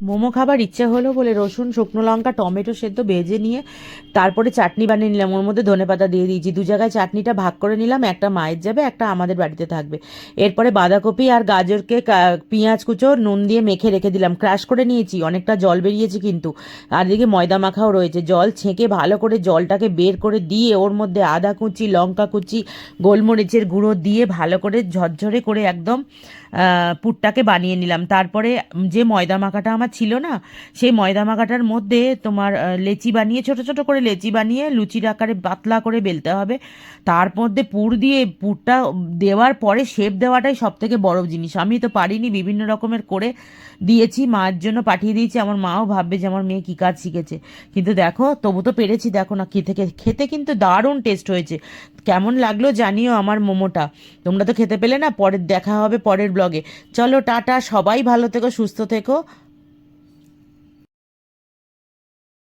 মোমো খাবার ইচ্ছে হলো বলে রসুন, শুকনো লঙ্কা, টমেটো সেদ্ধ ভেজে নিয়ে তারপরে চাটনি বানিয়ে নিলাম, ওর মধ্যে ধনেপাতা দিয়ে দিয়েছি। দু জায়গায় চাটনিটা ভাগ করে নিলাম, একটা মায়ের যাবে, একটা আমাদের বাড়িতে থাকবে। এরপরে বাঁধাকপি আর গাজরকে পেঁয়াজ কুচো নুন দিয়ে মেখে রেখে দিলাম, ক্রাশ করে নিয়েছি, অনেকটা জল বেরিয়েছে কিন্তু। আর এদিকে ময়দা মাখাও রয়েছে, জল ছেঁকে ভালো করে জলটাকে বের করে দিয়ে ওর মধ্যে আদা কুচি, লঙ্কা কুচি, গোলমরিচের গুঁড়ো দিয়ে ভালো করে ঝরঝরে করে একদম পুরটাকে বানিয়ে নিলাম। তারপরে যে ময়দা মাখাটা আমার ছিল না, সেই ময়দা মাখাটার মধ্যে তোমার লেচি বানিয়ে, ছোট ছোট করে লেচি বানিয়ে লুচির আকারে পাতলা করে বেলতে হবে। তার মধ্যে পুর দিয়ে, পুরটা দেওয়ার পরে শেপ দেওয়াটাই সব থেকে বড় জিনিস। আমি তো পারিনি, বিভিন্ন রকমের করে দিয়েছি, মায়ের জন্য পাঠিয়ে দিয়েছি। আমার মাও ভাববে যে আমার মেয়ে কী কাজ শিখেছে, কিন্তু দেখো তবু তো পেরেছি। দেখো না, খেতে খেতে কিন্তু দারুণ টেস্ট হয়েছে। কেমন লাগলো জানিও আমার মোমোটা। তোমরা তো খেতে পেলে না, পরের দেখা হবে পরের ব্লগে। চলো টাটা, সবাই ভালো থেকো, সুস্থ থেকো।